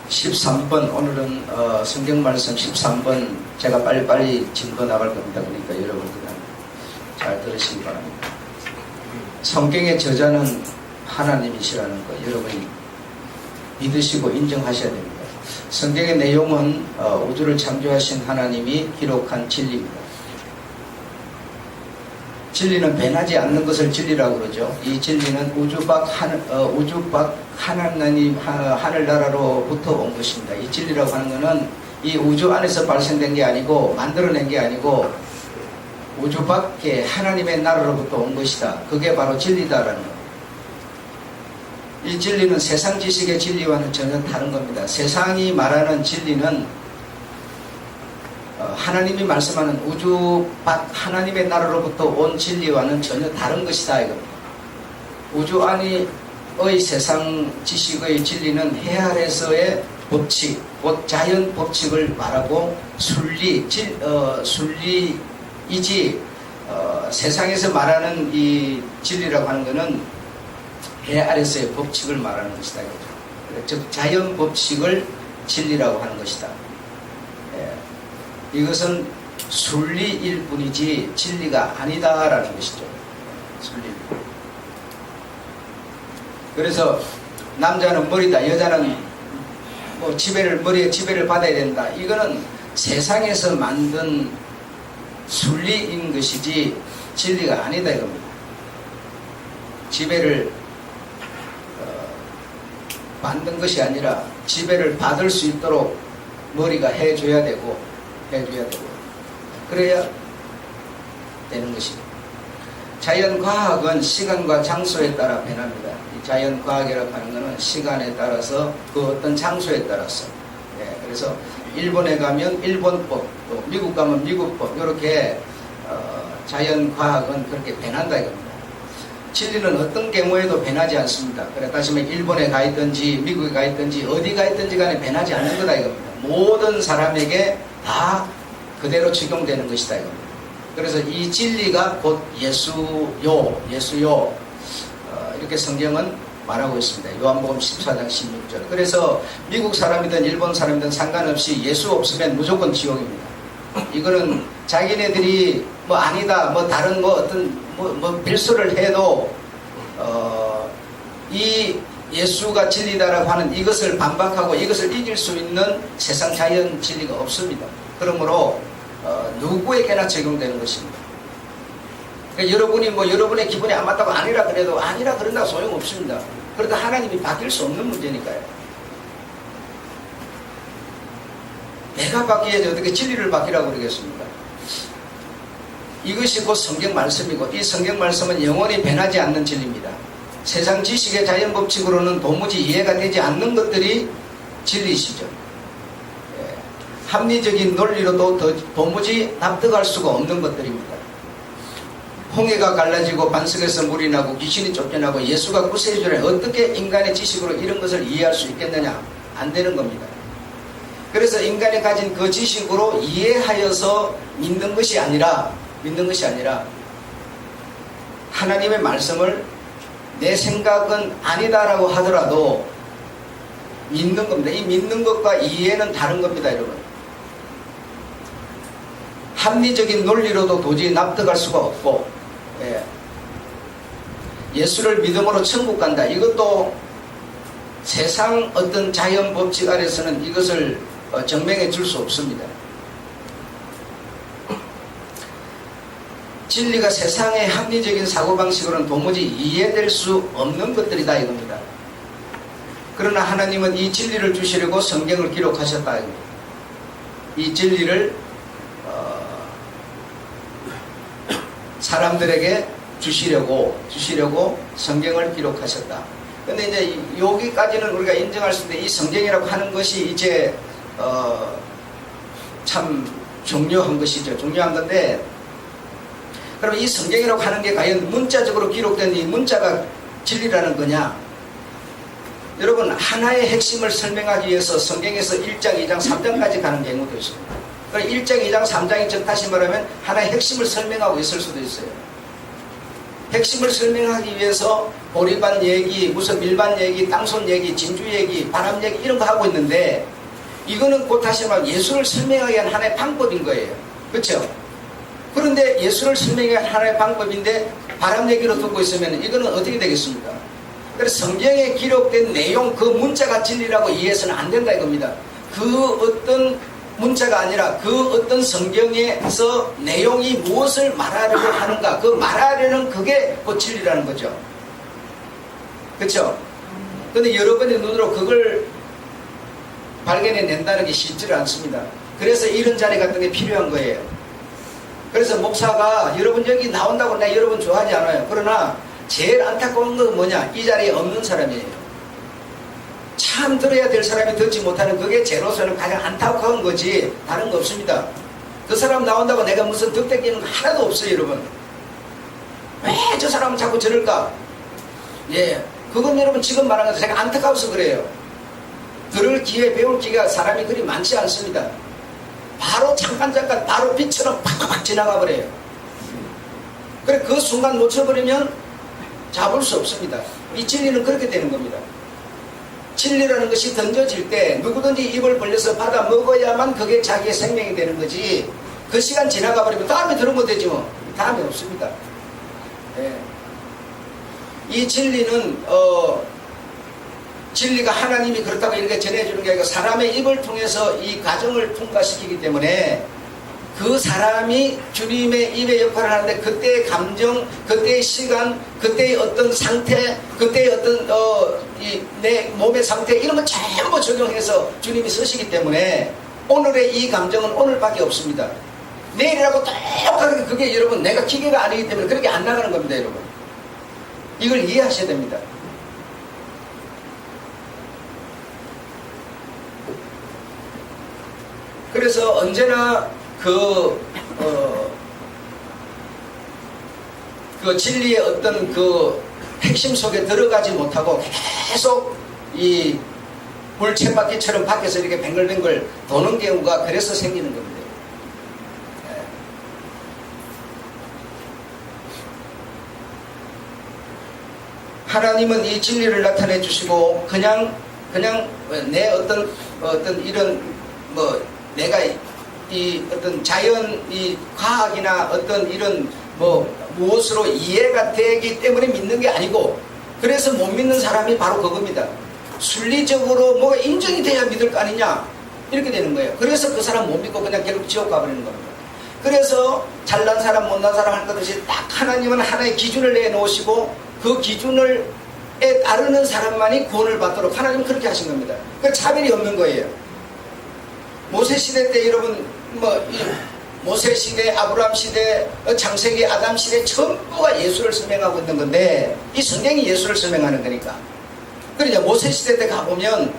13번 오늘은 성경 말씀 13번 제가 빨리빨리 짚어 나갈 겁니다. 그러니까 여러분 그냥 잘 들으시기 바랍니다. 성경의 저자는 하나님이시라는 거 여러분이 믿으시고 인정하셔야 됩니다. 성경의 내용은 우주를 창조하신 하나님이 기록한 진리입니다. 진리는 변하지 않는 것을 진리라고 그러죠. 이 진리는 우주 밖 하나님 하늘나라로부터 온 것입니다. 이 진리라고 하는 것은 이 우주 안에서 발생된 게 아니고 만들어낸 게 아니고 우주 밖에 하나님의 나라로부터 온 것이다. 그게 바로 진리다라는 것. 이 진리는 세상 지식의 진리와는 전혀 다른 겁니다. 세상이 말하는 진리는 하나님이 말씀하는 우주 밖 하나님의 나라로부터 온 진리와는 전혀 다른 것이다 이겁니다. 우주 안의 세상 지식의 진리는 해 아래서의 법칙, 곧 자연 법칙을 말하고 순리이지 세상에서 말하는 이 진리라고 하는 것은 해 아래서의 법칙을 말하는 것이다. 즉 자연 법칙을 진리라고 하는 것이다. 이것은 순리일 뿐이지 진리가 아니다라는 것이죠. 순리. 그래서 남자는 머리다, 여자는 뭐 머리에 지배를 받아야 된다. 이거는 세상에서 만든 순리인 것이지 진리가 아니다 이겁니다. 지배를 만든 것이 아니라 지배를 받을 수 있도록 머리가 해줘야 되고 그래야 되는 것입니다. 자연과학은 시간과 장소에 따라 변합니다. 이 자연과학이라고 하는 것은 시간에 따라서 그 어떤 장소에 따라서 그래서 일본에 가면 일본법, 또 미국 가면 미국법 이렇게 자연과학은 그렇게 변한다 이겁니다. 진리는 어떤 경우에도 변하지 않습니다. 그래 다시 말해 일본에 가 있든지 미국에 가 있든지 어디 가 있든지 간에 변하지 않는 거다 이겁니다. 모든 사람에게 다 그대로 적용되는 것이다 이겁니다. 그래서 이 진리가 곧 예수요 이렇게 성경은 말하고 있습니다. 요한복음 14장 16절. 그래서 미국 사람이든 일본 사람이든 상관없이 예수 없으면 무조건 지옥입니다. 이거는 자기네들이 뭐 아니다 뭐 다른 뭐 어떤 뭐 빌수를 해도 이 예수가 진리다라고 하는 이것을 반박하고 이것을 이길 수 있는 세상 자연 진리가 없습니다. 그러므로 누구에게나 적용되는 것입니다. 그러니까 여러분이 뭐 여러분의 기분이 안 맞다고 아니라 그래도 아니라 그런다고 소용없습니다. 그러다 하나님이 바뀔 수 없는 문제니까요. 내가 바뀌어야지 어떻게 진리를 바뀌라고 그러겠습니까? 이것이 곧 성경 말씀이고 이 성경 말씀은 영원히 변하지 않는 진리입니다. 세상 지식의 자연 법칙으로는 도무지 이해가 되지 않는 것들이 진리시죠. 합리적인 논리로도 도무지 납득할 수가 없는 것들입니다. 홍해가 갈라지고 반석에서 물이 나고 귀신이 쫓겨나고 예수가 구세주를 어떻게 인간의 지식으로 이런 것을 이해할 수 있겠느냐? 안 되는 겁니다. 그래서 인간이 가진 그 지식으로 이해하여서 믿는 것이 아니라 하나님의 말씀을 내 생각은 아니다라고 하더라도 믿는 겁니다. 이 믿는 것과 이해는 다른 겁니다, 여러분. 합리적인 논리로도 도저히 납득할 수가 없고 예수를 믿음으로 천국 간다. 이것도 세상 어떤 자연 법칙 아래서는 이것을 증명해 줄 수 없습니다. 진리가 세상의 합리적인 사고방식으로는 도무지 이해될 수 없는 것들이다 이겁니다. 그러나 하나님은 이 진리를 주시려고 성경을 기록하셨다 이겁니다. 이 진리를 사람들에게 주시려고 성경을 기록하셨다. 근데 이제 여기까지는 우리가 인정할 수 있는데 이 성경이라고 하는 것이 이제 참 중요한 것이죠. 중요한 건데 그럼 이 성경이라고 하는 게 과연 문자적으로 기록된 이 문자가 진리라는 거냐? 여러분 하나의 핵심을 설명하기 위해서 성경에서 1장, 2장, 3장까지 가는 경우도 있습니다. 그러니까 1장, 2장, 3장이 즉 다시 말하면 하나의 핵심을 설명하고 있을 수도 있어요. 핵심을 설명하기 위해서 보리반 얘기, 무슨 밀반 얘기, 땅손 얘기, 진주 얘기, 바람 얘기 이런 거 하고 있는데 이거는 곧 다시 말하면 예수를 설명하기 위한 하나의 방법인 거예요. 그렇죠? 그런데 예수를 설명하기 위한 하나의 방법인데 바람 얘기로 듣고 있으면 이거는 어떻게 되겠습니까? 그래서 성경에 기록된 내용 그 문자가 진리라고 이해해서는 안 된다 이겁니다. 그 어떤 문자가 아니라 그 어떤 성경에서 내용이 무엇을 말하려고 하는가 그 말하려는 그게 곧 진리라는 거죠. 그렇죠? 근데 여러분의 눈으로 그걸 발견해낸다는 게 쉽지를 않습니다. 그래서 이런 자리 같은 게 필요한 거예요. 그래서 목사가 여러분 여기 나온다고 내가 여러분 좋아하지 않아요. 그러나 제일 안타까운 건 뭐냐? 이 자리에 없는 사람이에요. 참 들어야 될 사람이 듣지 못하는 그게 제로서는 가장 안타까운 거지 다른 거 없습니다. 그 사람 나온다고 내가 무슨 득대끼는 거 하나도 없어요. 여러분 왜 저 사람은 자꾸 저럴까? 예, 그건 여러분 지금 말한 거 제가 안타까워서 그래요. 들을 기회 배울 기회가 사람이 그리 많지 않습니다. 바로 잠깐 바로 빛처럼 팍팍 지나가 버려요. 그래 그 순간 놓쳐버리면 잡을 수 없습니다. 이 진리는 그렇게 되는 겁니다. 진리라는 것이 던져질 때 누구든지 입을 벌려서 받아 먹어야만 그게 자기의 생명이 되는 거지 그 시간 지나가 버리면 다음에 들으면 되지 뭐. 다음에 없습니다. 예. 이 진리는 진리가 하나님이 그렇다고 이렇게 전해주는 게 아니고 사람의 입을 통해서 이 과정을 통과시키기 때문에 그 사람이 주님의 입의 역할을 하는데 그때의 감정, 그때의 시간, 그때의 어떤 상태, 그때의 어떤 내 몸의 상태 이런 거 전부 적용해서 주님이 서시기 때문에 오늘의 이 감정은 오늘밖에 없습니다. 내일이라고 똑같게 그게 여러분 내가 기계가 아니기 때문에 그렇게 안 나가는 겁니다. 여러분 이걸 이해하셔야 됩니다. 그래서 언제나 그 진리의 어떤 그 핵심 속에 들어가지 못하고 계속 이 물쳇바퀴처럼 밖에서 이렇게 뱅글뱅글 도는 경우가 그래서 생기는 겁니다. 하나님은 이 진리를 나타내 주시고 그냥 내 어떤 이런 뭐 내가 이 어떤 자연 이 과학이나 어떤 이런 뭐 무엇으로 이해가 되기 때문에 믿는 게 아니고 그래서 못 믿는 사람이 바로 그겁니다. 순리적으로 뭐가 인정이 돼야 믿을 거 아니냐 이렇게 되는 거예요. 그래서 그 사람 못 믿고 그냥 결국 지옥 가버리는 겁니다. 그래서 잘난 사람 못난 사람 할 것 없이 딱 하나님은 하나의 기준을 내놓으시고 그 기준을 따르는 사람만이 구원을 받도록 하나님은 그렇게 하신 겁니다. 그 차별이 없는 거예요. 모세 시대 때 여러분 모세 시대, 아브라함 시대, 창세기, 아담 시대 전부가 예수를 설명하고 있는 건데 이 성경이 예수를 설명하는 거니까. 그러니까 모세 시대 때 가보면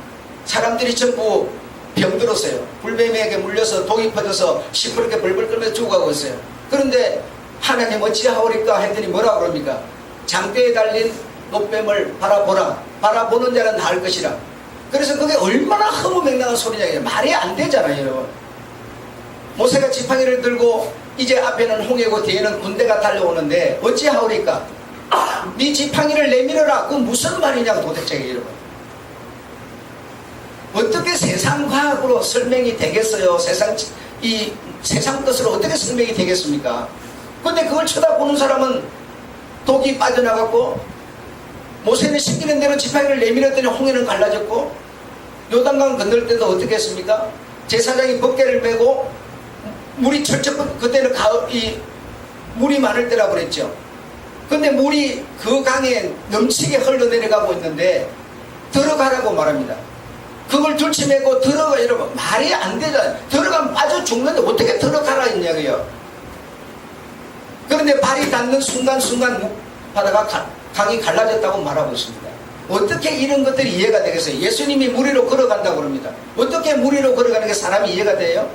사람들이 전부 병들었어요. 불뱀에게 물려서 독이 퍼져서 시퍼렇게 벌벌 끓면서 죽어가고 있어요. 그런데 하나님 어찌하오리까 했더니 뭐라고 그럽니까? 장대에 달린 노뱀을 바라보라. 바라보는 자는 나을 것이라. 그래서 그게 얼마나 허무맹랑한 소리냐. 말이 안 되잖아요, 여러분. 모세가 지팡이를 들고 이제 앞에는 홍해고 뒤에는 군대가 달려오는데 어찌하오리까? 네 지팡이를 내밀어라. 그건 무슨 말이냐고 도대체 여러분. 어떻게 세상 과학으로 설명이 되겠어요? 세상 것으로 어떻게 설명이 되겠습니까? 근데 그걸 쳐다보는 사람은 독이 빠져나갔고 모세는 시키는 대로 지팡이를 내밀었더니 홍해는 갈라졌고 요단강 건널 때도 어떻게 했습니까? 제사장이 법궤를 메고 물이 철철 그때는 물이 많을 때라고 그랬죠. 근데 물이 그 강에 넘치게 흘러내려가고 있는데 들어가라고 말합니다. 그걸 들치매고 들어가 여러분 말이 안 되잖아요. 들어가면 빠져 죽는데 어떻게 들어가라 했냐고요. 그런데 발이 닿는 순간순간 바다가 강이 갈라졌다고 말하고 있습니다. 어떻게 이런 것들이 이해가 되겠어요? 예수님이 물 위로 걸어간다고 그럽니다. 어떻게 물 위로 걸어가는 게 사람이 이해가 돼요?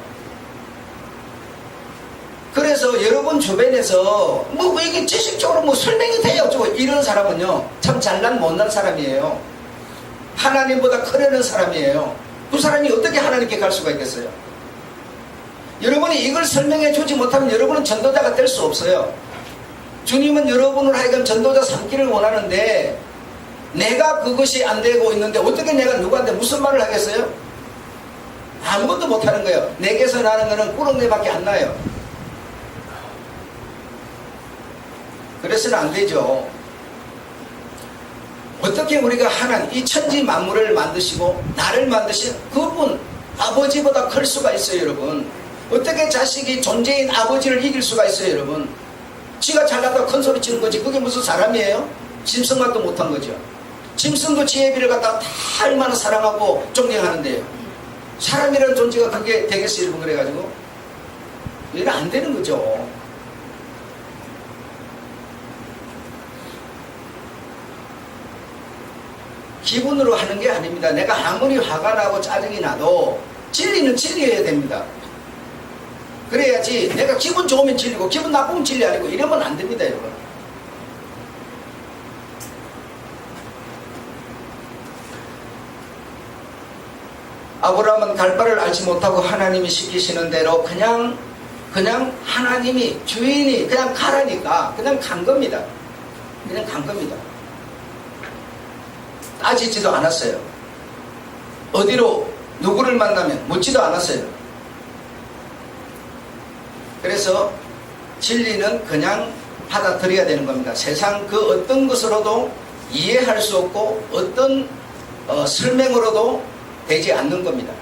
그래서 여러분 주변에서 뭐 이게 지식적으로 뭐 설명이 돼요 이런 사람은요 참 잘난 못난 사람이에요. 하나님보다 크려는 사람이에요. 그 사람이 어떻게 하나님께 갈 수가 있겠어요? 여러분이 이걸 설명해 주지 못하면 여러분은 전도자가 될 수 없어요. 주님은 여러분을 하여금 전도자 삼기를 원하는데 내가 그것이 안 되고 있는데 어떻게 내가 누구한테 무슨 말을 하겠어요? 아무것도 못하는 거예요. 내게서 나는 거는 꾸렁내밖에 안 나요. 그래서는 안 되죠. 어떻게 우리가 하나님, 이 천지 만물을 만드시고 나를 만드신 그분 아버지보다 클 수가 있어요, 여러분. 어떻게 자식이 존재인 아버지를 이길 수가 있어요, 여러분. 지가 잘났다고 큰 소리 치는 거지. 그게 무슨 사람이에요? 짐승만도 못한 거죠. 짐승도 지혜의 비를 갖다가 다 얼마나 사랑하고 존경하는데요. 사람이라는 존재가 그게 되겠어요, 여러분. 그래가지고 이건 안 되는 거죠. 기분으로 하는 게 아닙니다. 내가 아무리 화가 나고 짜증이 나도 진리는 진리여야 됩니다. 그래야지 내가 기분 좋으면 진리고 기분 나쁘면 진리 아니고 이러면 안 됩니다, 여러분. 아브라함은 갈 바를 알지 못하고 하나님이 시키시는 대로 그냥 하나님이 주인이 그냥 가라니까 그냥 간 겁니다. 그냥 간 겁니다. 따지지도 않았어요. 어디로 누구를 만나면 묻지도 않았어요. 그래서 진리는 그냥 받아들여야 되는 겁니다. 세상 그 어떤 것으로도 이해할 수 없고 어떤 설명으로도 되지 않는 겁니다.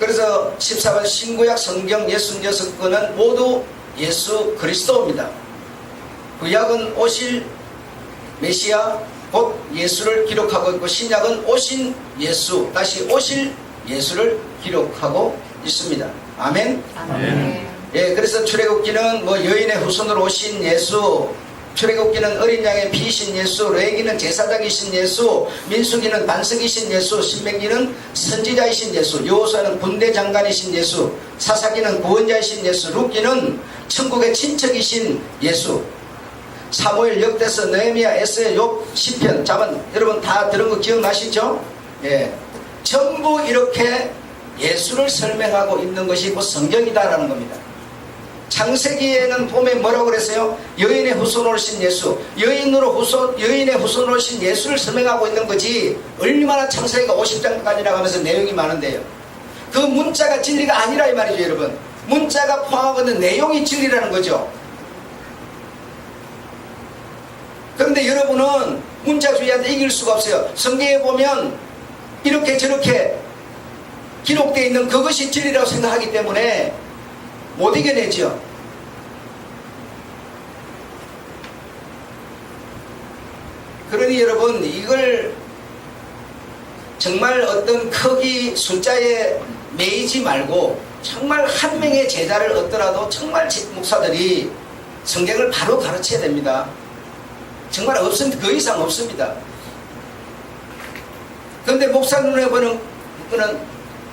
그래서 14번 신구약 성경 66권은 모두 예수 그리스도입니다. 구약은 오실 메시아 곧 예수를 기록하고 있고 신약은 오신 예수 다시 오실 예수를 기록하고 있습니다. 아멘. 아멘. 예, 그래서 출애굽기는 뭐 여인의 후손으로 오신 예수, 출애굽기는 어린 양의 피이신 예수, 레위기는 제사장이신 예수, 민수기는 반석이신 예수, 신명기는 선지자이신 예수, 여호수아는 군대 장관이신 예수, 사사기는 구원자이신 예수, 룻기는 천국의 친척이신 예수. 사무엘, 역대서, 느헤미야, 에스겔, 욥, 시편, 잠언 여러분 다 들은 거 기억나시죠? 예, 전부 이렇게 예수를 설명하고 있는 것이 뭐 성경이다라는 겁니다. 창세기에는 보면 뭐라고 그랬어요? 여인의 후손으로 오신 예수, 여인의 후손으로 오신 예수를 설명하고 있는 거지 얼마나 창세기가 50장까지라고 하면서 내용이 많은데요. 그 문자가 진리가 아니라 이 말이죠, 여러분. 문자가 포함하고 있는 내용이 진리라는 거죠. 그런데 여러분은 문자주의한테 이길 수가 없어요. 성경에 보면 이렇게 저렇게 기록되어 있는 그것이 진리라고 생각하기 때문에 못 이겨내죠. 그러니 여러분 이걸 정말 어떤 크기 숫자에 매이지 말고 정말 한 명의 제자를 얻더라도 정말 목사들이 성경을 바로 가르쳐야 됩니다. 정말 없습니다. 그 이상 없습니다. 그런데 목사 눈에 보는 그는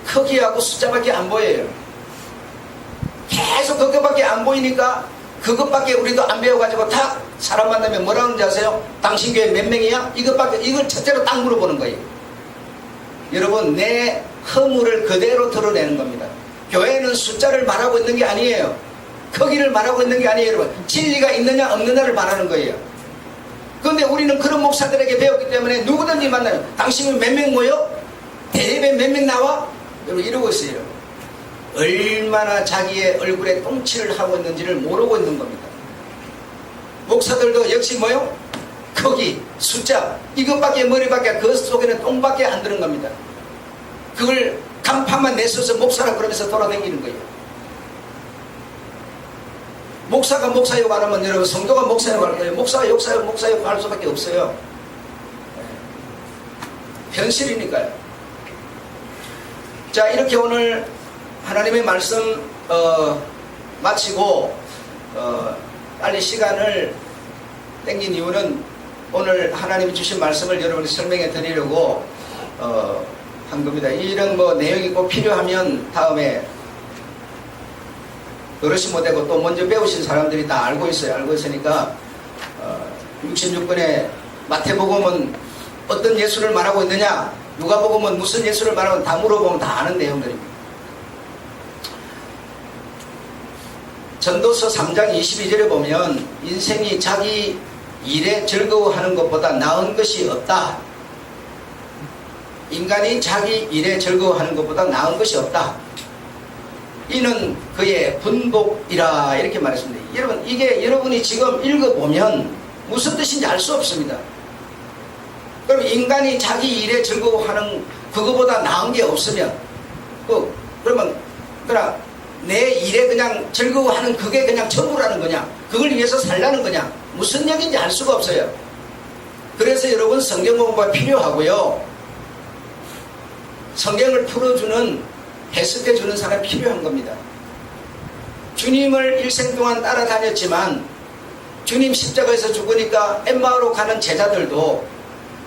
크기하고 숫자밖에 안 보여요. 계속 그것밖에 안 보이니까 그것밖에 우리도 안 배워가지고 다 사람 만나면 뭐라고 하는지 아세요? 당신 교회 몇 명이야? 이걸 첫째로 딱 물어보는 거예요. 여러분 내 허물을 그대로 드러내는 겁니다. 교회는 숫자를 말하고 있는 게 아니에요. 크기를 말하고 있는 게 아니에요. 여러분 진리가 있느냐 없느냐를 말하는 거예요. 그런데 우리는 그런 목사들에게 배웠기 때문에 누구든지 만나면 당신은 몇 명 모여? 대회에 몇 명 나와? 여러분 이러고 있어요. 얼마나 자기의 얼굴에 똥칠을 하고 있는지를 모르고 있는 겁니다. 목사들도 역시 뭐요? 크기, 숫자 이것밖에 머리밖에 그 속에는 똥밖에 안 드는 겁니다. 그걸 간판만 내서서 목사라 그러면서 돌아다니는 거예요. 목사가 목사욕 안 하면 여러분 성도가 목사욕 할 거예요. 목사가 목사욕 할 수밖에 없어요. 현실이니까요. 자 이렇게 오늘 하나님의 말씀 마치고 빨리 시간을 땡긴 이유는 오늘 하나님이 주신 말씀을 여러분이 설명해 드리려고 한 겁니다. 이런 뭐 내용이 꼭 필요하면 다음에 어르신 못되고 또 먼저 배우신 사람들이 다 알고 있어요. 알고 있으니까 66권의 마태복음은 어떤 예수를 말하고 있느냐, 누가복음은 무슨 예수를 말하고 다 물어보면 다 아는 내용들입니다. 전도서 3장 22절에 보면 인생이 자기 일에 즐거워하는 것보다 나은 것이 없다. 인간이 자기 일에 즐거워하는 것보다 나은 것이 없다. 이는 그의 분복이라 이렇게 말했습니다. 여러분, 이게 여러분이 지금 읽어보면 무슨 뜻인지 알 수 없습니다. 그럼 인간이 자기 일에 즐거워하는 그거보다 나은 게 없으면 그러면 내 일에 그냥 즐거워하는 그게 그냥 전부라는 거냐, 그걸 위해서 살라는 거냐, 무슨 얘기인지 알 수가 없어요. 그래서 여러분 성경 공부가 필요하고요, 성경을 풀어주는, 해석해주는 사람이 필요한 겁니다. 주님을 일생 동안 따라다녔지만 주님 십자가에서 죽으니까 엠마오로 가는 제자들도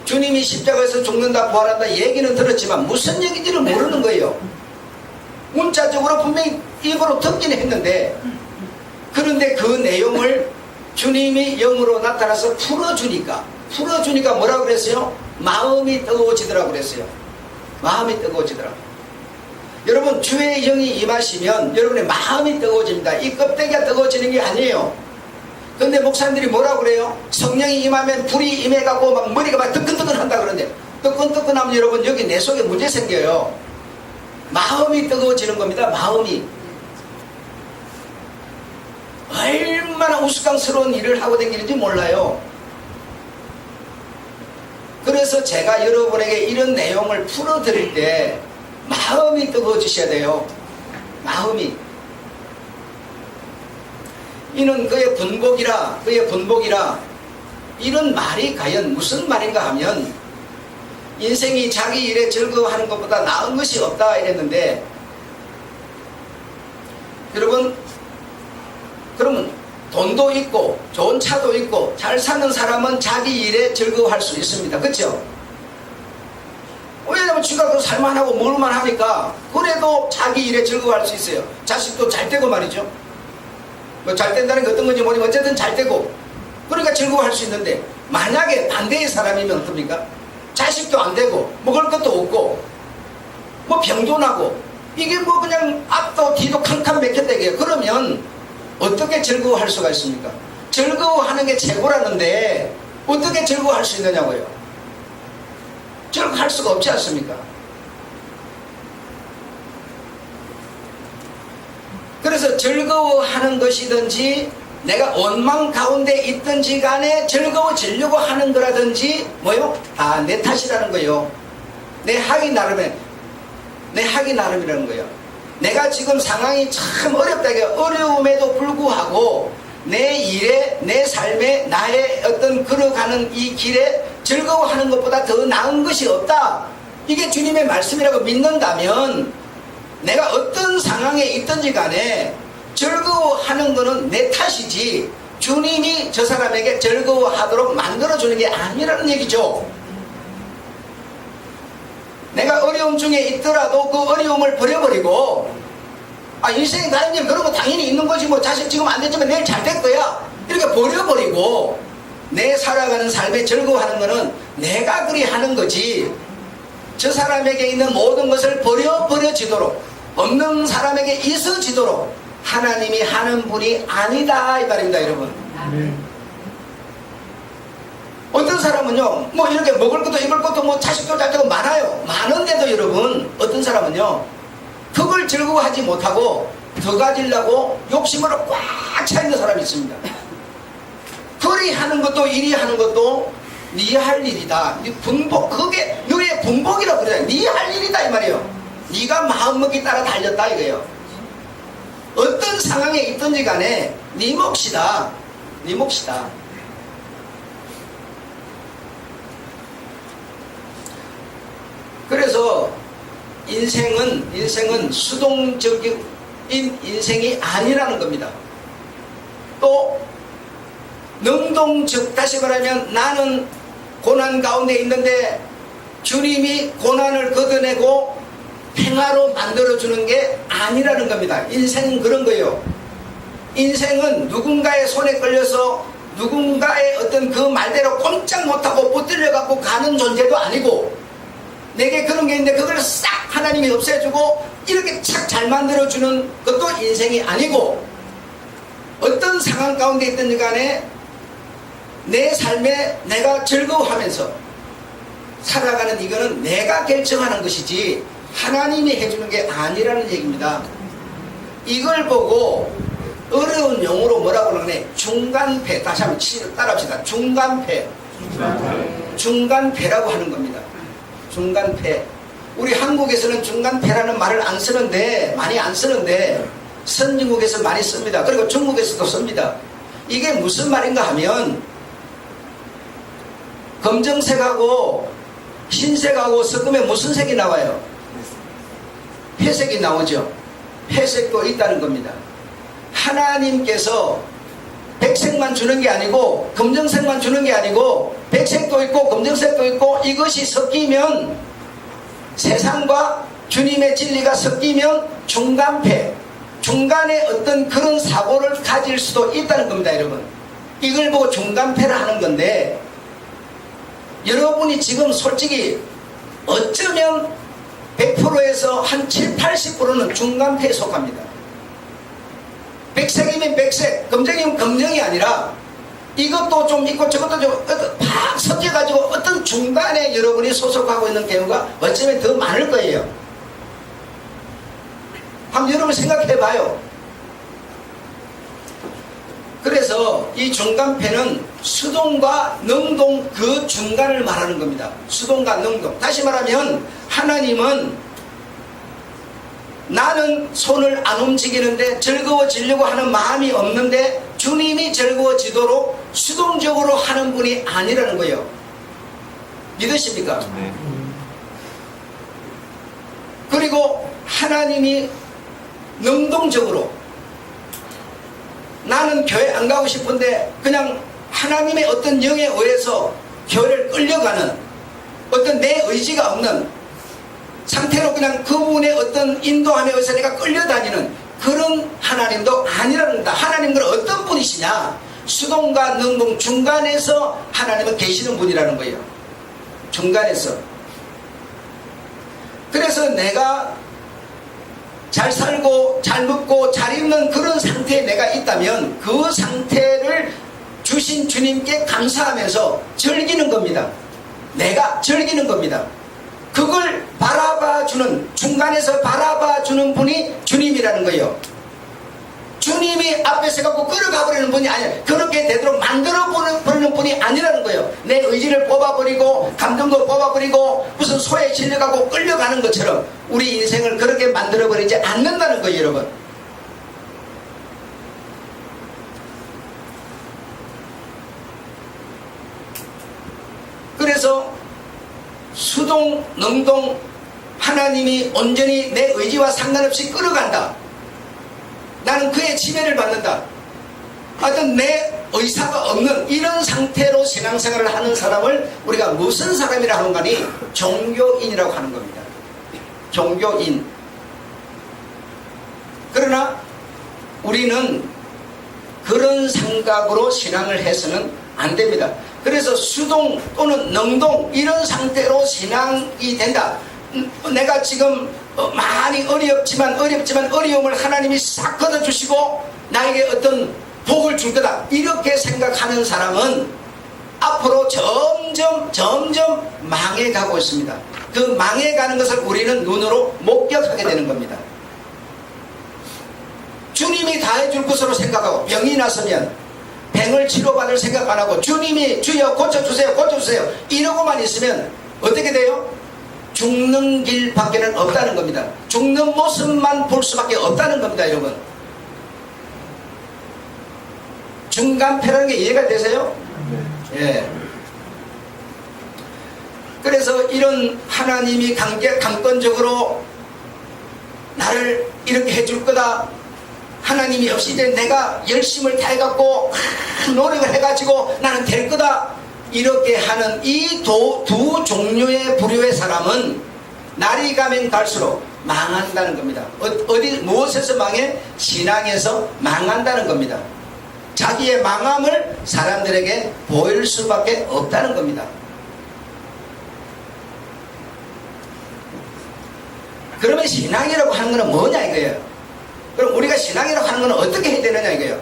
주님이 십자가에서 죽는다 부활한다 얘기는 들었지만 무슨 얘기인지는 모르는 거예요. 문자적으로 분명히 입으로 듣긴 했는데, 그런데 그 내용을 주님이 영으로 나타나서 풀어주니까 뭐라고 그랬어요? 마음이 뜨거워지더라고 그랬어요. 마음이 뜨거워지더라고. 여러분, 주의 영이 임하시면 여러분의 마음이 뜨거워집니다. 이 껍데기가 뜨거워지는 게 아니에요. 근데 목사님들이 뭐라고 그래요? 성령이 임하면 불이 임해갖고 막 머리가 막 뜨끈뜨끈 한다 그러는데, 뜨끈뜨끈하면 여러분 여기 내 속에 문제 생겨요. 마음이 뜨거워지는 겁니다. 마음이. 얼마나 우스꽝스러운 일을 하고 다니는지 몰라요. 그래서 제가 여러분에게 이런 내용을 풀어드릴 때 마음이 뜨거워지셔야 돼요. 마음이. 이는 그의 분복이라 이런 말이 과연 무슨 말인가 하면, 인생이 자기 일에 즐거워하는 것보다 나은 것이 없다 이랬는데, 여러분, 그러면 돈도 있고 좋은 차도 있고 잘 사는 사람은 자기 일에 즐거워할 수 있습니다. 그렇죠? 왜냐면 지가 그 살만하고 먹을만 하니까 그래도 자기 일에 즐거워할 수 있어요. 자식도 잘 되고 말이죠. 뭐 잘 된다는 게 어떤 건지 모르지만 어쨌든 잘 되고, 그러니까 즐거워할 수 있는데, 만약에 반대의 사람이면 어떻습니까? 자식도 안 되고 먹을 것도 없고 뭐 병도 나고, 이게 뭐 그냥 앞도 뒤도 칸칸 맥혔대게요. 그러면 어떻게 즐거워할 수가 있습니까? 즐거워하는 게 최고라는데 어떻게 즐거워할 수 있느냐고요. 즐거워할 수가 없지 않습니까? 그래서 즐거워하는 것이든지 내가 원망 가운데 있든지 간에 즐거워지려고 하는 거라든지 뭐요? 다 내 탓이라는 거예요. 내 하기 나름이라는 거예요. 내가 지금 상황이 참 어렵다. 어려움에도 불구하고 내 일에, 내 삶에, 나의 어떤 걸어가는 이 길에 즐거워하는 것보다 더 나은 것이 없다. 이게 주님의 말씀이라고 믿는다면 내가 어떤 상황에 있든지 간에 즐거워하는 것은 내 탓이지 주님이 저 사람에게 즐거워하도록 만들어주는 게 아니라는 얘기죠. 내가 어려움 중에 있더라도 그 어려움을 버려버리고, 인생에 가는 일 그런 거 당연히 있는 거지, 뭐 자식 지금 안 됐지만 내일 잘 될 거야, 이렇게 버려버리고 내 살아가는 삶에 즐거워하는 거는 내가 그리 하는 거지, 저 사람에게 있는 모든 것을 버려지도록, 없는 사람에게 있어지도록 하나님이 하는 분이 아니다 이 말입니다. 여러분, 어떤 사람은요, 뭐 이렇게 먹을 것도 입을 것도 뭐 자식도 잘 되고 많아요. 많은데도 여러분, 어떤 사람은요, 그걸 즐거워하지 못하고 더 가지려고 욕심으로 꽉 차 있는 사람이 있습니다. 그리 하는 것도 이리 하는 것도 네 할 일이다. 네 분복, 그게 너의 분복이라고 그래요. 네 할 일이다 이 말이에요. 네가 마음먹기 따라 달렸다 이거예요. 어떤 상황에 있든지 간에 네 몫이다. 네 몫이다. 그래서 인생은 수동적인 인생이 아니라는 겁니다. 또 능동적, 다시 말하면 나는 고난 가운데 있는데 주님이 고난을 걷어내고 평화로 만들어주는 게 아니라는 겁니다. 인생은 그런 거예요. 인생은 누군가의 손에 끌려서 누군가의 어떤 그 말대로 꼼짝 못하고 붙들려갖고 가는 존재도 아니고, 내게 그런 게 있는데 그걸 싹 하나님이 없애주고 이렇게 착 잘 만들어주는 것도 인생이 아니고, 어떤 상황 가운데 있든지 간에 내 삶에 내가 즐거워하면서 살아가는 이거는 내가 결정하는 것이지 하나님이 해주는 게 아니라는 얘기입니다. 이걸 보고 어려운 용어로 뭐라고 그러네? 중간패. 다시 한번 따라합시다. 중간패. 중간패라고 하는 겁니다. 중간패. 우리 한국에서는 중간패라는 말을 안 쓰는데, 많이 안 쓰는데 선진국에서 많이 씁니다. 그리고 중국에서도 씁니다. 이게 무슨 말인가 하면 검정색하고 흰색하고 섞으면 무슨 색이 나와요? 회색이 나오죠. 회색도 있다는 겁니다. 하나님께서 백색만 주는 게 아니고 검정색만 주는 게 아니고 백색도 있고 검정색도 있고 이것이 섞이면 세상과 주님의 진리가 섞이면 중간패, 중간에 어떤 그런 사고를 가질 수도 있다는 겁니다. 여러분, 이걸 보고 중간패를 하는 건데, 여러분이 지금 솔직히 어쩌면 100%에서 한 7, 80%는 중간패에 속합니다. 백색이면 백색, 검정이면 검정이 아니라 이것도 좀 있고 저것도 좀 팍 섞여가지고 어떤 중간에 여러분이 소속하고 있는 경우가 어쩌면 더 많을 거예요. 한번 여러분 생각해 봐요. 그래서 이 중간패는 수동과 능동 그 중간을 말하는 겁니다. 수동과 능동. 다시 말하면 하나님은 나는 손을 안 움직이는데 즐거워지려고 하는 마음이 없는데 주님이 즐거워지도록 수동적으로 하는 분이 아니라는 거예요. 믿으십니까? 네. 그리고 하나님이 능동적으로 나는 교회 안 가고 싶은데 그냥 하나님의 어떤 영에 의해서 교회를 끌려가는 어떤 내 의지가 없는 상태로 그냥 그분의 어떤 인도함에 의해서 내가 끌려다니는 그런 하나님도 아니라는 겁니다. 하나님은 어떤 분이시냐? 수동과 능동 중간에서 하나님은 계시는 분이라는 거예요. 중간에서. 그래서 내가 잘 살고 잘 먹고 잘 입는 그런 상태에 내가 있다면 그 상태를 주신 주님께 감사하면서 즐기는 겁니다. 내가 즐기는 겁니다. 그걸 바라봐주는, 중간에서 바라봐주는 분이 주님이라는 거예요. 주님이 앞에 서갖고 끌어가버리는 분이 아니라 그렇게 되도록 만들어버리는 분이 아니라는 거예요. 내 의지를 뽑아버리고 감정도 뽑아버리고 무슨 소에 실려가고 끌려가는 것처럼 우리 인생을 그렇게 만들어버리지 않는다는 거예요. 여러분, 그래서 수동, 능동, 하나님이 온전히 내 의지와 상관없이 끌어간다. 나는 그의 지배를 받는다. 하여튼 내 의사가 없는 이런 상태로 신앙생활을 하는 사람을 우리가 무슨 사람이라 하는 거니? 종교인이라고 하는 겁니다. 종교인. 그러나 우리는 그런 생각으로 신앙을 해서는 안 됩니다. 그래서 수동 또는 능동 이런 상태로 신앙이 된다. 내가 지금 많이 어렵지만 어려움을 하나님이 싹 걷어주시고 나에게 어떤 복을 줄 거다 이렇게 생각하는 사람은 앞으로 점점 망해가고 있습니다. 그 망해가는 것을 우리는 눈으로 목격하게 되는 겁니다. 주님이 다 해줄 것으로 생각하고 병이 났으면 병을 치료받을 생각 안 하고 주님이 주여 고쳐주세요 고쳐주세요 이러고만 있으면 어떻게 돼요? 죽는 길밖에는 없다는 겁니다. 죽는 모습만 볼 수밖에 없다는 겁니다. 여러분, 중간패라는 게 이해가 되세요? 예. 그래서 이런 하나님이 강권적으로 나를 이렇게 해줄 거다, 하나님이 없이 이제 내가 열심을 다해갖고 노력을 해가지고 나는 될 거다 이렇게 하는 이 두 종류의 부류의 사람은 날이 가면 갈수록 망한다는 겁니다. 무엇에서 망해? 신앙에서 망한다는 겁니다. 자기의 망함을 사람들에게 보일 수밖에 없다는 겁니다. 그러면 신앙이라고 하는 것은 뭐냐 이거예요. 그럼 우리가 신앙이라고 하는 것은 어떻게 해야 되느냐 이거예요.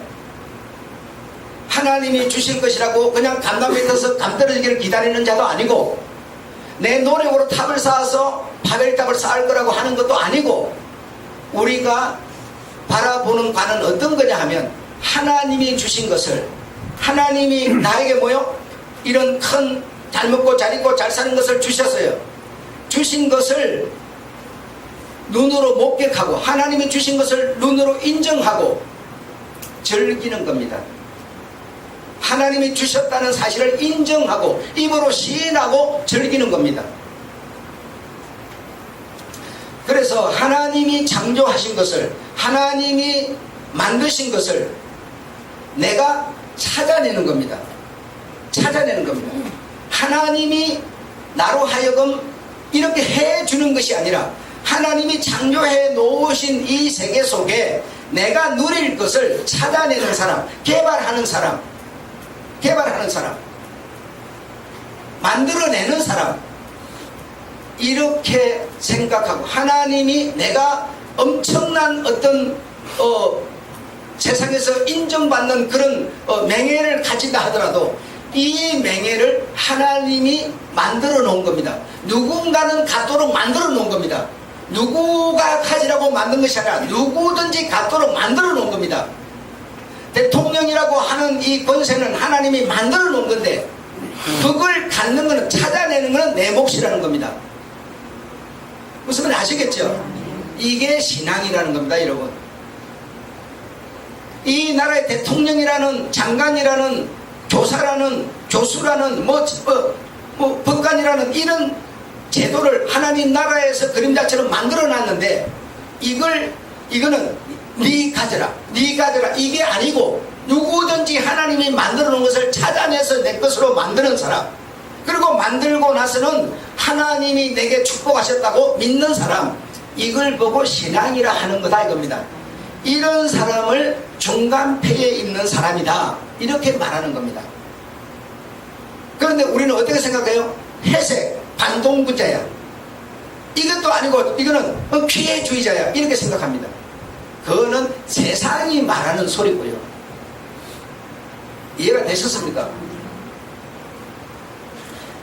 하나님이 주실 것이라고 그냥 감람 밑에서 감 떨어지기를 기다리는 자도 아니고, 내 노력으로 탑을 쌓아서 바벨탑을 쌓을 거라고 하는 것도 아니고, 우리가 바라보는 관은 어떤 거냐 하면, 하나님이 주신 것을, 하나님이 나에게 뭐요? 이런 큰 잘 먹고 잘 입고 잘 사는 것을 주셨어요. 주신 것을 눈으로 목격하고, 하나님이 주신 것을 눈으로 인정하고 즐기는 겁니다. 하나님이 주셨다는 사실을 인정하고 입으로 시인하고 즐기는 겁니다. 그래서 하나님이 창조하신 것을, 하나님이 만드신 것을 내가 찾아내는 겁니다. 찾아내는 겁니다. 하나님이 나로 하여금 이렇게 해주는 것이 아니라, 하나님이 창조해 놓으신 이 세계 속에 내가 누릴 것을 찾아내는 사람, 개발하는 사람, 만들어내는 사람, 이렇게 생각하고, 하나님이 내가 엄청난 어떤 세상에서 인정받는 그런 명예를 가진다 하더라도 이 명예를 하나님이 만들어 놓은 겁니다. 누군가는 갖도록 만들어 놓은 겁니다. 누구가 가지라고 만든 것이 아니라 누구든지 갖도록 만들어 놓은 겁니다. 대통령이라고 하는 이 권세는 하나님이 만들어 놓은 건데, 그걸 갖는 것은, 찾아내는 것은 내 몫이라는 겁니다. 무슨 말인지 아시겠죠? 이게 신앙이라는 겁니다, 여러분. 이 나라의 대통령이라는, 장관이라는, 교사라는, 교수라는, 법관이라는 이런 제도를 하나님 나라에서 그림자처럼 만들어 놨는데, 이거는 네 가져라, 네 가져라, 이게 아니고, 누구든지 하나님이 만들어 놓은 것을 찾아내서 내 것으로 만드는 사람, 그리고 만들고 나서는 하나님이 내게 축복하셨다고 믿는 사람, 이걸 보고 신앙이라 하는 거다 이겁니다. 이런 사람을 중간패에 있는 사람이다, 이렇게 말하는 겁니다. 그런데 우리는 어떻게 생각해요? 회색, 반동분자야, 이것도 아니고 이거는 피해주의자야, 이렇게 생각합니다. 그거는 세상이 말하는 소리고요. 이해가 되셨습니까?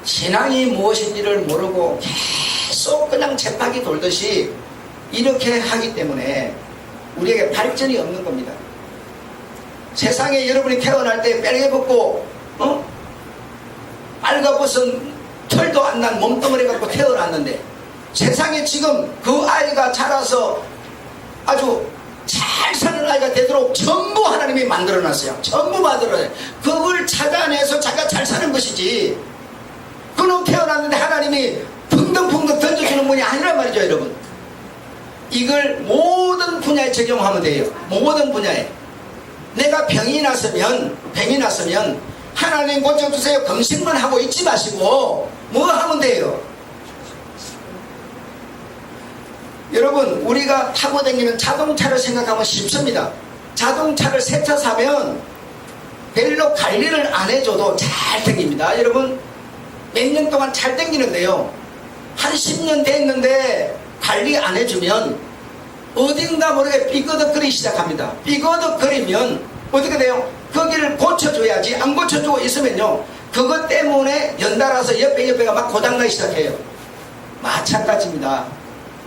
신앙이 무엇인지를 모르고 계속 그냥 쳇바퀴 돌듯이 이렇게 하기 때문에 우리에게 발전이 없는 겁니다. 세상에 여러분이 태어날 때 빼르게 벗고 빨가벗은 털도 안 난 몸뚱어리 갖고 태어났는데, 세상에 지금 그 아이가 자라서 아주 잘 사는 아이가 되도록 전부 하나님이 만들어놨어요. 전부 만들어요. 그걸 찾아내서 자기가 잘 사는 것이지, 그놈 태어났는데 하나님이 풍덩풍덩 던져주는 분이 아니란 말이죠, 여러분. 이걸 모든 분야에 적용하면 돼요. 모든 분야에. 내가 병이 났으면 하나님 고쳐주세요 금식만 하고 있지 마시고 뭐 하면 돼요? 여러분, 우리가 타고 다니는 자동차를 생각하면 쉽습니다. 자동차를 새 차 사면 별로 관리를 안 해줘도 잘 다닙니다. 여러분, 몇 년 동안 잘 다니는데요, 한 10년 됐는데 관리 안 해주면 어딘가 모르게 삐거덕거리기 시작합니다. 삐거덕거리면 어떻게 돼요? 거기를 고쳐줘야지. 안 고쳐주고 있으면요, 그것 때문에 연달아서 옆에가 막 고장나기 시작해요. 마찬가지입니다.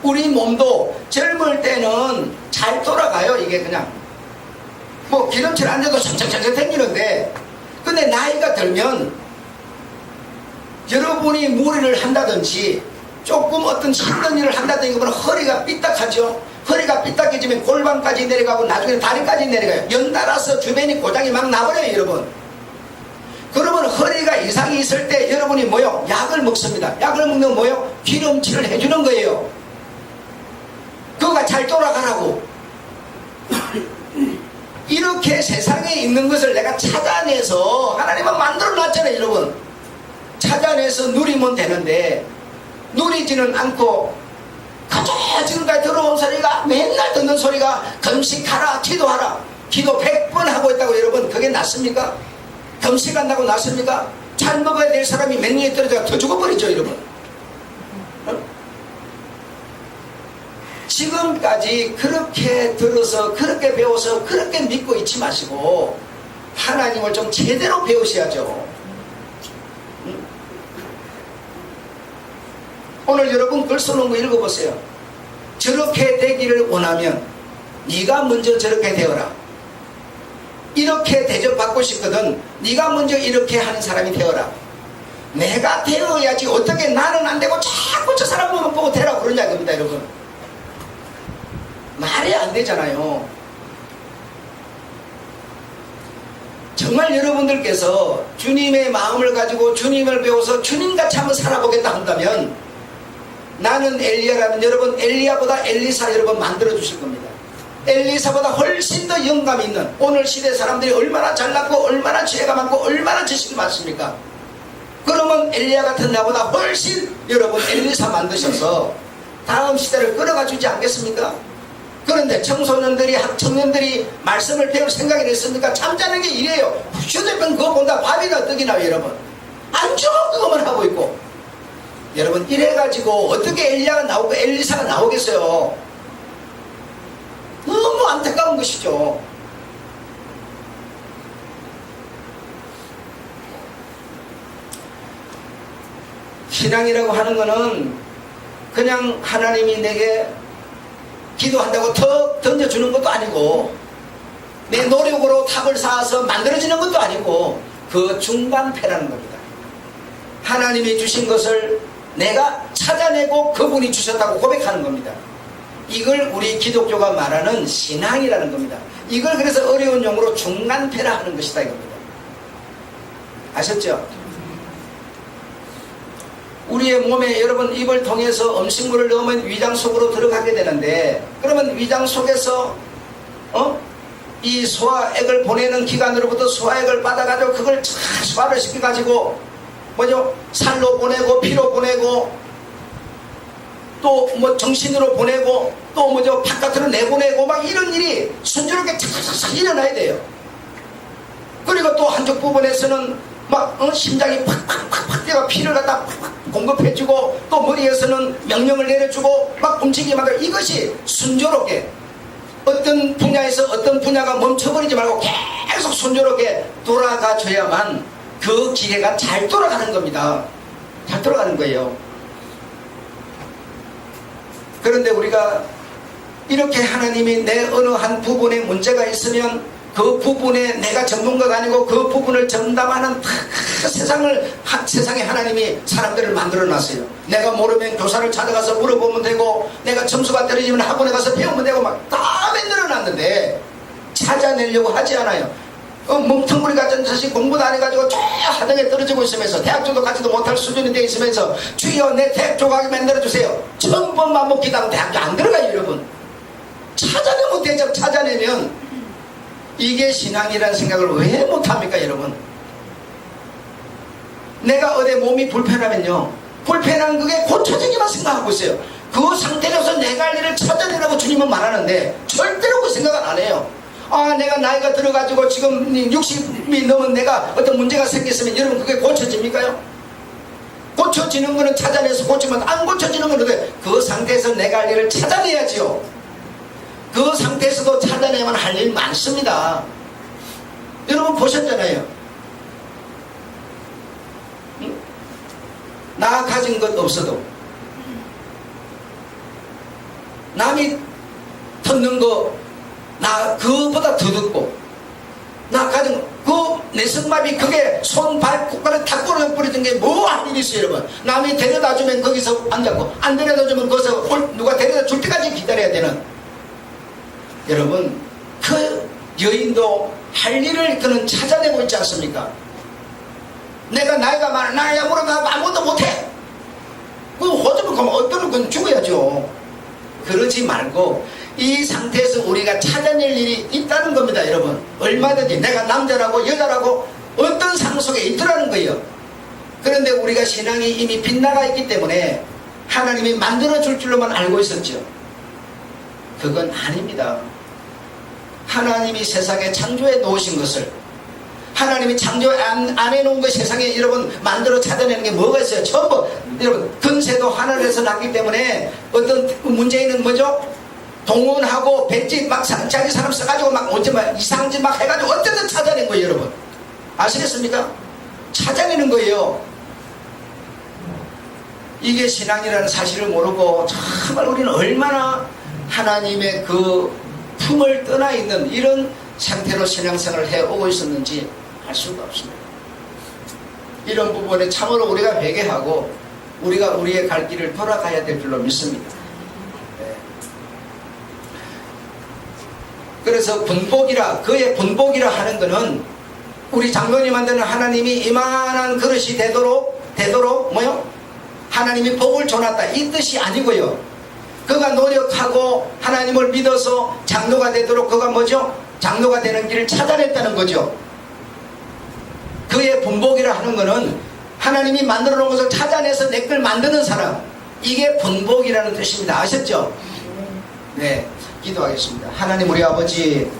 우리 몸도 젊을 때는 잘 돌아가요. 이게 그냥 뭐 기름칠 안 돼도 천천히 다니는데, 근데 나이가 들면 여러분이 무리를 한다든지 조금 어떤 힘든 일을 한다든지 그러면 허리가 삐딱하죠. 허리가 삐딱해지면 골반까지 내려가고 나중에 다리까지 내려가요. 연달아서 주변이 고장이 막 나버려요, 여러분. 그러면 허리가 이상이 있을 때 여러분이 뭐요? 약을 먹습니다. 약을 먹는 뭐요? 기름칠을 해주는 거예요. 그거가 잘 돌아가라고. 이렇게 세상에 있는 것을 내가 찾아내서, 하나님은 만들어 놨잖아요, 여러분. 찾아내서 누리면 되는데 누리지는 않고 그저 지금까지 들어온 소리가, 맨날 듣는 소리가 금식하라, 기도하라, 기도 100번 하고 있다고. 여러분, 그게 낫습니까? 금식한다고 낫습니까? 잘 먹어야 될 사람이 몇 년이 떨어져가 더 죽어버리죠, 여러분. 지금까지 그렇게 들어서, 그렇게 배워서, 그렇게 믿고 있지 마시고 하나님을 좀 제대로 배우셔야죠. 오늘 여러분 글 써놓은 거 읽어보세요. 저렇게 되기를 원하면 네가 먼저 저렇게 되어라. 이렇게 대접받고 싶거든 네가 먼저 이렇게 하는 사람이 되어라. 내가 되어야지 어떻게 나는 안 되고 자꾸 저 사람 보고 되라고 그러냐 겁니다. 여러분 말이 안 되잖아요. 정말 여러분들께서 주님의 마음을 가지고 주님을 배워서 주님같이 한번 살아보겠다 한다면 나는 엘리야라면 여러분 엘리야보다 엘리사 여러분 만들어 주실 겁니다. 엘리사보다 훨씬 더 영감 있는 오늘 시대 사람들이 얼마나 잘났고 얼마나 지혜가 많고 얼마나 지식이 많습니까? 그러면 엘리야 같은 나보다 훨씬 여러분 엘리사 만드셔서 다음 시대를 끌어가 주지 않겠습니까? 그런데 청소년들이 청년들이 말씀을 배울 생각이 됐습니까? 잠자는 게 이래요. 휴대폰 그거 본다 밥이나 떡이나 여러분 안 좋은 그것만 하고 있고 여러분 이래가지고 어떻게 엘리야가 나오고 엘리사가 나오겠어요? 너무 안타까운 것이죠. 신앙이라고 하는 거는 그냥 하나님이 내게 기도한다고 턱 던져주는 것도 아니고 내 노력으로 탑을 쌓아서 만들어지는 것도 아니고 그 중간패라는 겁니다. 하나님이 주신 것을 내가 찾아내고 그분이 주셨다고 고백하는 겁니다. 이걸 우리 기독교가 말하는 신앙이라는 겁니다. 이걸 그래서 어려운 용어로 중간패라 하는 것이다 이겁니다. 아셨죠? 우리의 몸에 여러분 입을 통해서 음식물을 넣으면 위장 속으로 들어가게 되는데 그러면 위장 속에서 이 소화액을 보내는 기관으로부터 소화액을 받아가지고 그걸 잘 소화를 시켜가지고 살로 보내고 피로 보내고 또 정신으로 보내고 또 바깥으로 내보내고 막 이런 일이 순조롭게 착착착 일어나야 돼요. 그리고 또 한쪽 부분에서는 심장이 팍팍팍팍 뛰어 피를 갖다 팍팍 공급해주고 또 머리에서는 명령을 내려주고 막 움직이게 만들어. 이것이 순조롭게 어떤 분야에서 어떤 분야가 멈춰버리지 말고 계속 순조롭게 돌아가줘야만 그 기계가 잘 돌아가는 겁니다. 잘 돌아가는 거예요. 그런데 우리가 이렇게 하나님이 내 어느 한 부분에 문제가 있으면 그 부분에 내가 전문가가 아니고 그 부분을 전담하는 세상에 하나님이 사람들을 만들어 놨어요. 내가 모르면 교사를 찾아가서 물어보면 되고 내가 점수가 떨어지면 학원에 가서 배우면 되고 막 다 만들어 놨는데 찾아내려고 하지 않아요. 멍텅구리 같은 자식 공부도 안 해가지고 저 하등에 떨어지고 있으면서 대학교도 가지도 못할 수준이 되어 있으면서 주여 내 대학 조각이 만들어주세요. 1000번만 못 기다면 대학교 안 들어가요. 여러분 찾아내면 대접 찾아내면 이게 신앙이라는 생각을 왜 못합니까 여러분? 내가 어디 몸이 불편하면요 불편한 그게 고쳐지기만 생각하고 있어요. 그 상태에서 내가 할 일을 찾아내라고 주님은 말하는데 절대로 그 생각은 안 해요. 내가 나이가 들어가지고 지금 60이 넘은 내가 어떤 문제가 생겼으면 여러분 그게 고쳐집니까요? 고쳐지는 거는 찾아내서 고치면 안 고쳐지는 거는 그 상태에서 내가 할 일을 찾아내야지요. 그 상태에서도 찾아내야만 할 일 많습니다. 여러분 보셨잖아요. 나 가진 것 없어도 남이 듣는 거 나 그거보다 더 듣고 나 가진 그 내성마비 그게 손, 발, 콧발을 다 꼬르뿌리던 게 뭐 할 일이 있어요 여러분. 남이 데려다 주면 거기서 앉았고 안 데려다 주면 거기서 누가 데려다 줄 때까지 기다려야 되는 여러분 그 여인도 할 일을 그는 찾아내고 있지 않습니까? 내가 나이가 많아 나이가 물어가 아무것도 못해 그 호접을 가면 어떤 건 죽어야죠. 그러지 말고 이 상태에서 우리가 찾아낼 일이 있다는 겁니다. 여러분 얼마든지 내가 남자라고 여자라고 어떤 상황 속에 있더라는 거예요. 그런데 우리가 신앙이 이미 빗나가 있기 때문에 하나님이 만들어줄 줄로만 알고 있었죠. 그건 아닙니다. 하나님이 세상에 창조해 놓으신 것을 하나님이 창조 안 해놓은 것 세상에 여러분 만들어 찾아내는 게 뭐가 있어요? 전부 여러분 근세도 하늘에서 났기 때문에 어떤 문제는 뭐죠? 동원하고 백지 막 자기 사람 써가지고 막 어쩌면 이상짓 막 해가지고 어쨌든 찾아낸 거예요, 여러분. 아시겠습니까? 찾아내는 거예요. 이게 신앙이라는 사실을 모르고 정말 우리는 얼마나 하나님의 그 품을 떠나 있는 이런 상태로 신앙생활을 해오고 있었는지 알 수가 없습니다. 이런 부분에 참으로 우리가 회개하고 우리가 우리의 갈 길을 돌아가야 될 줄로 믿습니다. 네. 그래서 분복이라, 그의 분복이라 하는 것은 우리 장로님한테는 하나님이 이만한 그릇이 되도록 뭐요? 하나님이 복을 줘놨다 이 뜻이 아니고요. 그가 노력하고 하나님을 믿어서 장로가 되도록 그가 뭐죠? 장로가 되는 길을 찾아냈다는 거죠. 그의 분복이라 하는 것은 하나님이 만들어 놓은 것을 찾아내서 내 걸 만드는 사람, 이게 분복이라는 뜻입니다. 아셨죠? 네, 기도하겠습니다. 하나님 우리 아버지,